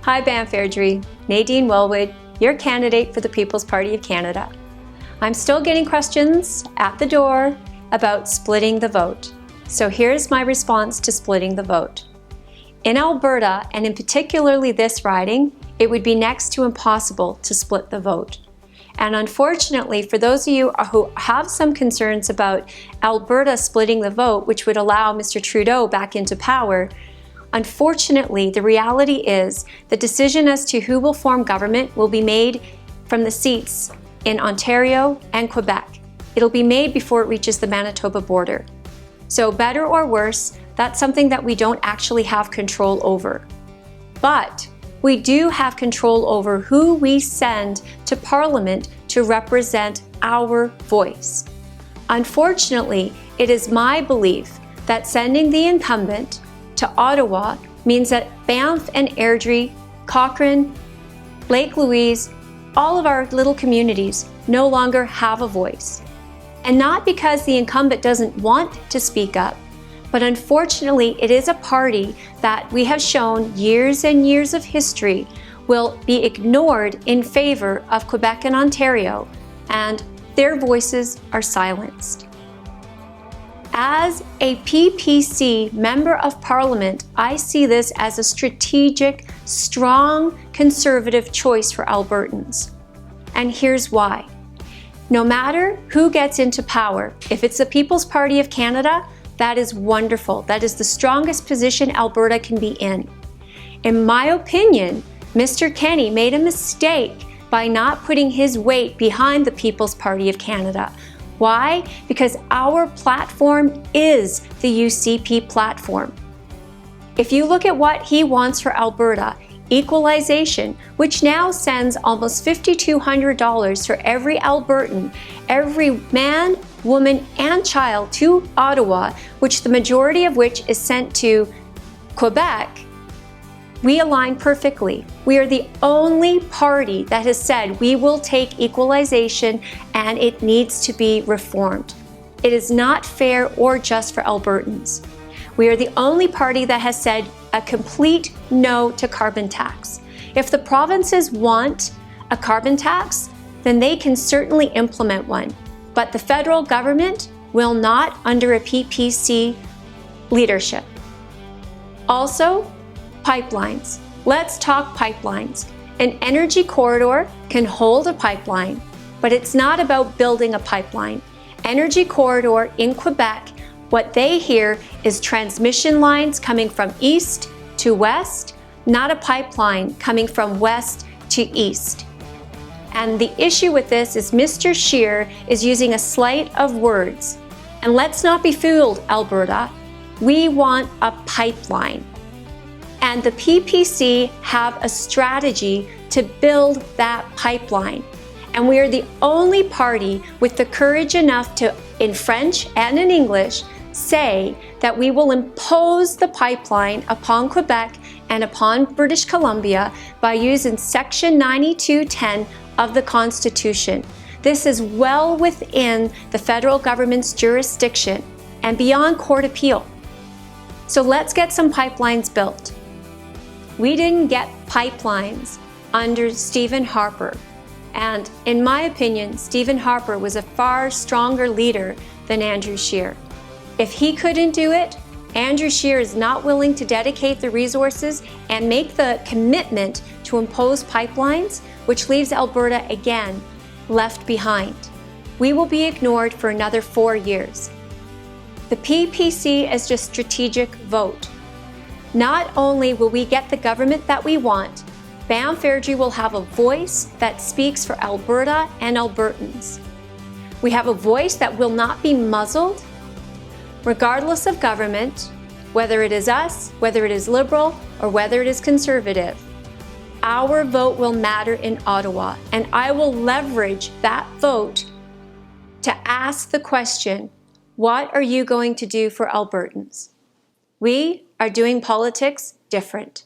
Hi Banff Airdrie, Nadine Wellwood, your candidate for the People's Party of Canada. I'm still getting questions at the door about splitting the vote. So here's my response to splitting the vote. In Alberta, and in particularly this riding, it would be next to impossible to split the vote. And unfortunately, for those of you who have some concerns about Alberta splitting the vote, which would allow Mr. Trudeau back into power, unfortunately, the reality is the decision as to who will form government will be made from the seats in Ontario and Quebec. It'll be made before it reaches the Manitoba border. So better or worse, that's something that we don't actually have control over. But we do have control over who we send to Parliament to represent our voice. Unfortunately, it is my belief that sending the incumbent to Ottawa means that Banff and Airdrie, Cochrane, Lake Louise, all of our little communities no longer have a voice. And not because the incumbent doesn't want to speak up, but unfortunately, it is a party that we have shown years and years of history will be ignored in favor of Quebec and Ontario, and their voices are silenced. As a PPC Member of Parliament, I see this as a strategic, strong, conservative choice for Albertans. And here's why. No matter who gets into power, if it's the People's Party of Canada, that is wonderful. That is the strongest position Alberta can be in. In my opinion, Mr. Kenney made a mistake by not putting his weight behind the People's Party of Canada. Why? Because our platform is the UCP platform. If you look at what he wants for Alberta, equalization, which now sends almost $5,200 for every Albertan, every man, woman, and child to Ottawa, which the majority of which is sent to Quebec, we align perfectly. We are the only party that has said we will take equalization and it needs to be reformed. It is not fair or just for Albertans. We are the only party that has said a complete no to carbon tax. If the provinces want a carbon tax, then they can certainly implement one. But the federal government will not under a PPC leadership. Also, pipelines. Let's talk pipelines. An energy corridor can hold a pipeline, but it's not about building a pipeline. Energy corridor in Quebec, what they hear is transmission lines coming from east to west, not a pipeline coming from west to east. And the issue with this is Mr. Scheer is using a sleight of words. And let's not be fooled, Alberta. We want a pipeline. And the PPC have a strategy to build that pipeline. And we are the only party with the courage enough to, in French and in English, say that we will impose the pipeline upon Quebec and upon British Columbia by using Section 9210 of the Constitution. This is well within the federal government's jurisdiction and beyond court appeal. So let's get some pipelines built. We didn't get pipelines under Stephen Harper. And in my opinion, Stephen Harper was a far stronger leader than Andrew Scheer. If he couldn't do it, Andrew Scheer is not willing to dedicate the resources and make the commitment to impose pipelines, which leaves Alberta again left behind. We will be ignored for another 4 years. The PPC is just strategic vote. Not only will we get the government that we want, Banff Airdrie will have a voice that speaks for Alberta and Albertans. We have a voice that will not be muzzled, regardless of government, whether it is us, whether it is Liberal, or whether it is Conservative. Our vote will matter in Ottawa, and I will leverage that vote to ask the question, what are you going to do for Albertans? We are doing politics different.